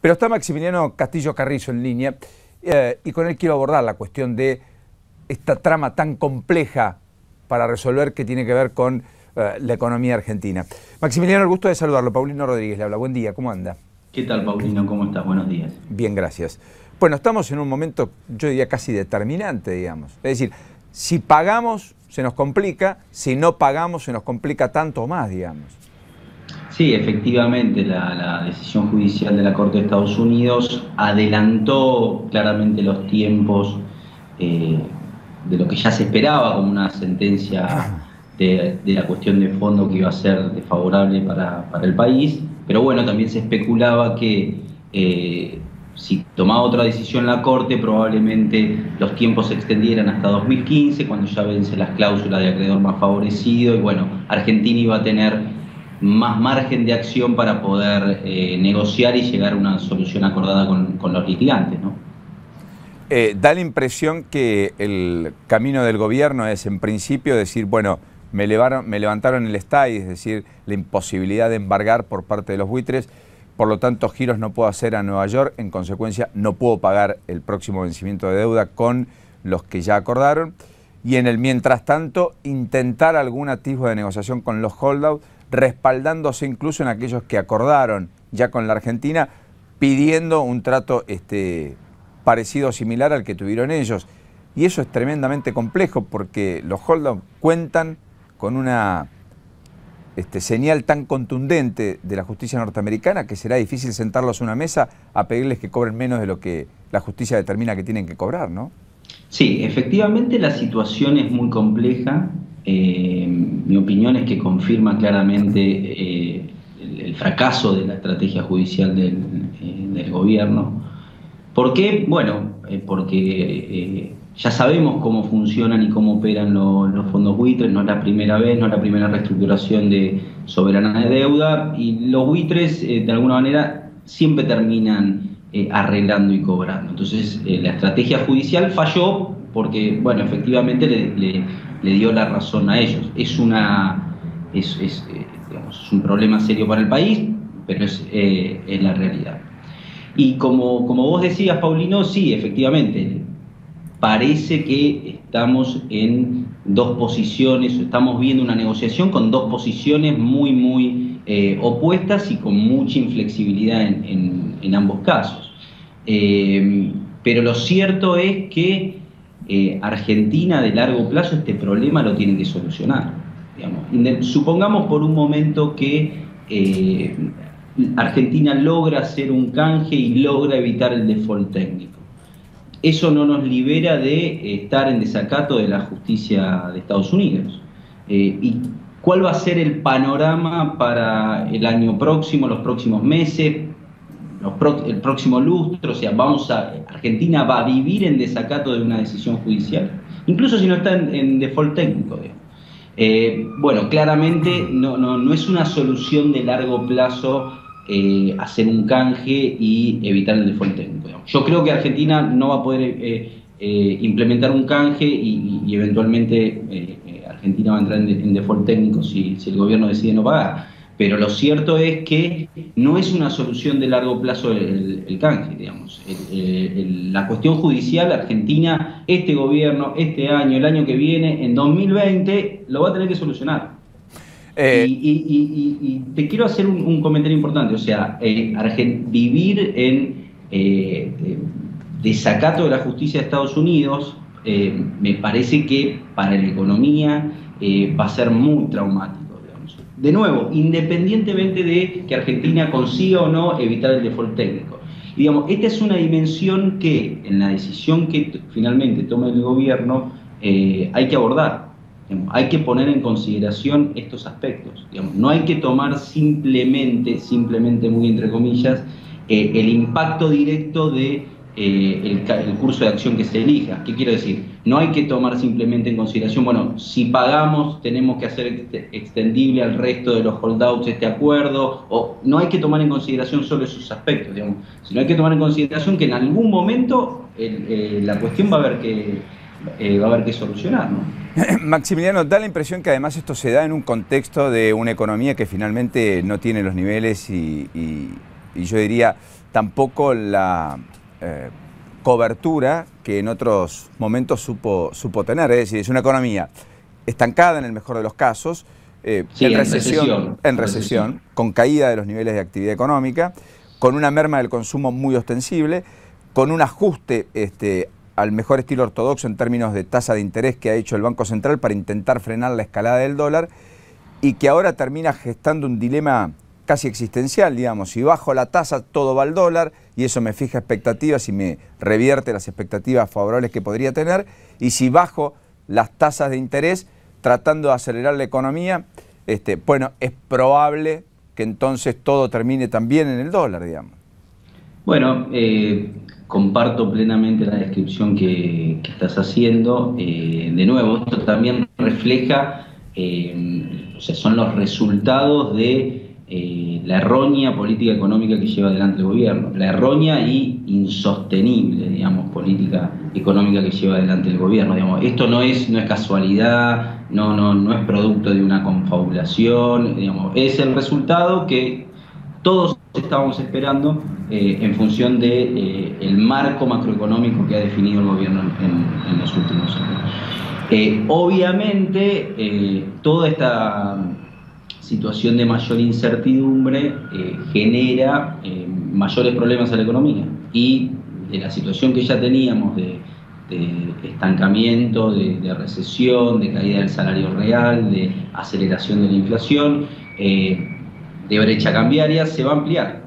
Pero está Maximiliano Castillo Carrizo en línea y con él quiero abordar la cuestión de esta trama tan compleja para resolver que tiene que ver con la economía argentina. Maximiliano, el gusto de saludarlo. Paulino Rodríguez le habla. Buen día, ¿cómo anda? ¿Qué tal, Paulino? ¿Cómo estás? Buenos días. Bien, gracias. Bueno, estamos en un momento, yo diría, casi determinante, digamos. Es decir, si pagamos, se nos complica; si no pagamos, se nos complica tanto más, digamos. Sí, efectivamente, la decisión judicial de la Corte de Estados Unidos adelantó claramente los tiempos de lo que ya se esperaba como una sentencia de la cuestión de fondo que iba a ser desfavorable para el país. Pero bueno, también se especulaba que si tomaba otra decisión la Corte, probablemente los tiempos se extendieran hasta 2015, cuando ya vence las cláusulas de acreedor más favorecido, y bueno, Argentina iba a tener más margen de acción para poder negociar y llegar a una solución acordada con los litigantes, ¿no? Da la impresión que el camino del gobierno es, en principio, decir, bueno, me levantaron el stay, es decir, la imposibilidad de embargar por parte de los buitres, por lo tanto giros no puedo hacer a Nueva York, en consecuencia no puedo pagar el próximo vencimiento de deuda con los que ya acordaron, y en el mientras tanto intentar algún atisbo de negociación con los holdouts, respaldándose incluso en aquellos que acordaron ya con la Argentina, pidiendo un trato parecido o similar al que tuvieron ellos. Y eso es tremendamente complejo porque los holdouts cuentan con una señal tan contundente de la justicia norteamericana que será difícil sentarlos a una mesa a pedirles que cobren menos de lo que la justicia determina que tienen que cobrar, ¿no? Sí, efectivamente la situación es muy compleja. Mi opinión es que confirma claramente el fracaso de la estrategia judicial del gobierno. ¿Por qué? Bueno, porque ya sabemos cómo funcionan y cómo operan los fondos buitres. No es la primera vez, no es la primera reestructuración soberana de deuda, y los buitres de alguna manera siempre terminan arreglando y cobrando. Entonces la estrategia judicial falló porque, bueno, efectivamente le dio la razón a ellos. Es un problema serio para el país, pero es la realidad. Y como vos decías, Paulino, sí, efectivamente, parece que estamos en dos posiciones, estamos viendo una negociación con dos posiciones muy opuestas y con mucha inflexibilidad en ambos casos. Pero lo cierto es que Argentina, de largo plazo, este problema lo tiene que solucionar. Digamos. Supongamos por un momento que Argentina logra hacer un canje y logra evitar el default técnico. Eso no nos libera de estar en desacato de la justicia de Estados Unidos. ¿Y cuál va a ser el panorama para el año próximo, los próximos meses, el próximo lustro? O sea, Argentina va a vivir en desacato de una decisión judicial, incluso si no está en default técnico, digamos. Bueno, claramente no es una solución de largo plazo hacer un canje y evitar el default técnico, digamos. Yo creo que Argentina no va a poder implementar un canje y eventualmente Argentina va a entrar en default técnico si el gobierno decide no pagar. Pero lo cierto es que no es una solución de largo plazo el canje, digamos. La cuestión judicial, Argentina, este gobierno, este año, el año que viene, en 2020, lo va a tener que solucionar. Y te quiero hacer un comentario importante. O sea, vivir en desacato de la justicia de Estados Unidos me parece que para la economía va a ser muy traumático. De nuevo, independientemente de que Argentina consiga o no evitar el default técnico. Y digamos, esta es una dimensión que en la decisión que finalmente tome el gobierno hay que abordar. Digamos, hay que poner en consideración estos aspectos. Digamos, no hay que tomar simplemente muy entre comillas, el impacto directo de el curso de acción que se elija. ¿Qué quiero decir? No hay que tomar simplemente en consideración, bueno, si pagamos tenemos que hacer extendible al resto de los holdouts este acuerdo, o no hay que tomar en consideración solo esos aspectos, digamos, sino hay que tomar en consideración que en algún momento la cuestión va a haber que solucionar, ¿no? Maximiliano, da la impresión que además esto se da en un contexto de una economía que finalmente no tiene los niveles y y yo diría tampoco la cobertura que en otros momentos supo tener. Es decir, es una economía estancada en el mejor de los casos, sí, en recesión, con caída de los niveles de actividad económica, con una merma del consumo muy ostensible, con un ajuste al mejor estilo ortodoxo en términos de tasa de interés que ha hecho el Banco Central para intentar frenar la escalada del dólar, y que ahora termina gestando un dilema casi existencial, digamos. Si bajo la tasa, todo va al dólar, y eso me fija expectativas y me revierte las expectativas favorables que podría tener, y si bajo las tasas de interés, tratando de acelerar la economía, bueno, es probable que entonces todo termine también en el dólar, digamos. Bueno, comparto plenamente la descripción que estás haciendo. De nuevo, esto también refleja, o sea, son los resultados de la errónea política económica que lleva adelante el gobierno, la errónea y insostenible, digamos, política económica que lleva adelante el gobierno. Digamos, esto no es casualidad, no es producto de una confabulación, digamos, es el resultado que todos estábamos esperando en función de el marco macroeconómico que ha definido el gobierno en los últimos años. Obviamente, toda esta situación de mayor incertidumbre genera mayores problemas a la economía, y de la situación que ya teníamos de estancamiento, de recesión, de caída del salario real, de aceleración de la inflación, de brecha cambiaria, se va a ampliar.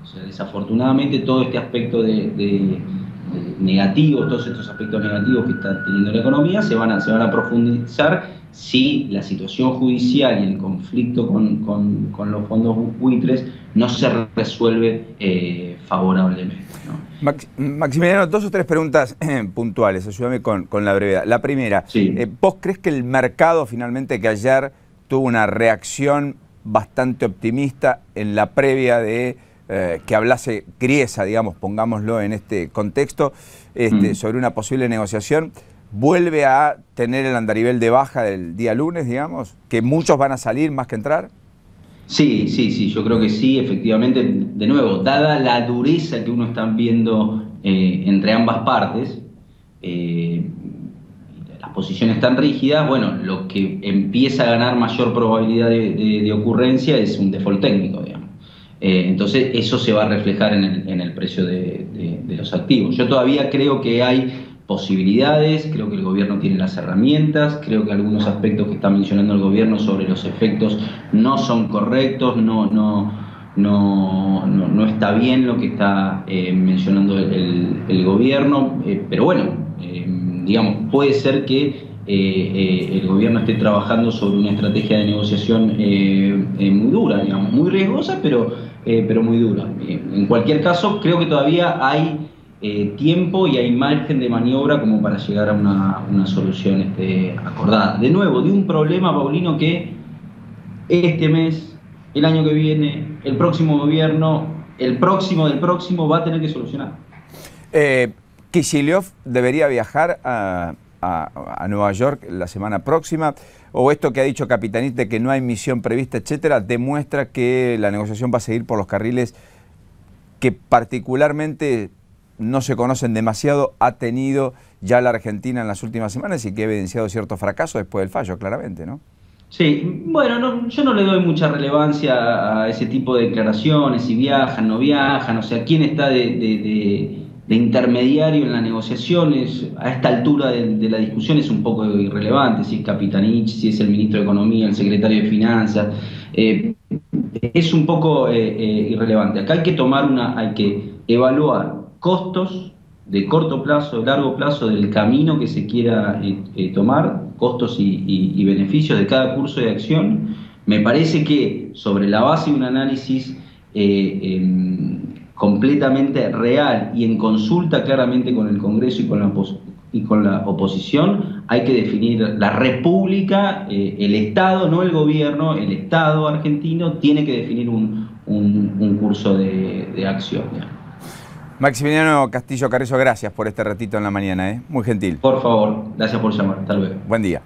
O sea, desafortunadamente todo este aspecto negativo, todos estos aspectos negativos que está teniendo la economía se van a profundizar si la situación judicial y el conflicto con los fondos buitres no se resuelve favorablemente, ¿no? Maximiliano, 2 o 3 preguntas puntuales, ayúdame con la brevedad. La primera, sí. ¿Vos crees que el mercado finalmente, que ayer tuvo una reacción bastante optimista en la previa de que hablase Griesa, digamos, pongámoslo en este contexto, sobre una posible negociación, vuelve a tener el andarivel de baja del día lunes, digamos, que muchos van a salir más que entrar? Sí, yo creo que sí, efectivamente, de nuevo, dada la dureza que uno está viendo entre ambas partes, las posiciones tan rígidas, bueno, lo que empieza a ganar mayor probabilidad de ocurrencia es un default técnico, digamos. Entonces eso se va a reflejar en el precio de los activos. Yo todavía creo que hay posibilidades, creo que el gobierno tiene las herramientas, creo que algunos aspectos que está mencionando el gobierno sobre los efectos no son correctos, no está bien lo que está mencionando el gobierno, pero bueno, digamos, puede ser que el gobierno esté trabajando sobre una estrategia de negociación muy dura, digamos, muy riesgosa, pero muy dura. En cualquier caso, creo que todavía hay tiempo y hay margen de maniobra como para llegar a una solución acordada. De nuevo, de un problema, Paulino, que este mes, el año que viene, el próximo gobierno, el próximo del próximo va a tener que solucionar. ¿Kicillof debería viajar a Nueva York la semana próxima? ¿O esto que ha dicho Capitanich de que no hay misión prevista, etcétera, demuestra que la negociación va a seguir por los carriles que particularmente no se conocen demasiado, ha tenido ya la Argentina en las últimas semanas y que ha evidenciado cierto fracaso después del fallo, claramente, ¿no? Sí, bueno, yo no le doy mucha relevancia a ese tipo de declaraciones, si viajan, no viajan, o sea, quién está de intermediario en las negociaciones. A esta altura de la discusión es un poco irrelevante, si es Capitanich, si es el ministro de Economía, el secretario de Finanzas, es un poco irrelevante. Acá hay que evaluar costos de corto plazo, de largo plazo, del camino que se quiera tomar, costos y beneficios de cada curso de acción. Me parece que sobre la base de un análisis completamente real y en consulta claramente con el Congreso y con la oposición, hay que definir la República, el Estado, no el gobierno, el Estado argentino tiene que definir un curso de acción. Maximiliano Castillo Carrizo, gracias por este ratito en la mañana, muy gentil. Por favor, gracias por llamar, hasta luego. Buen día.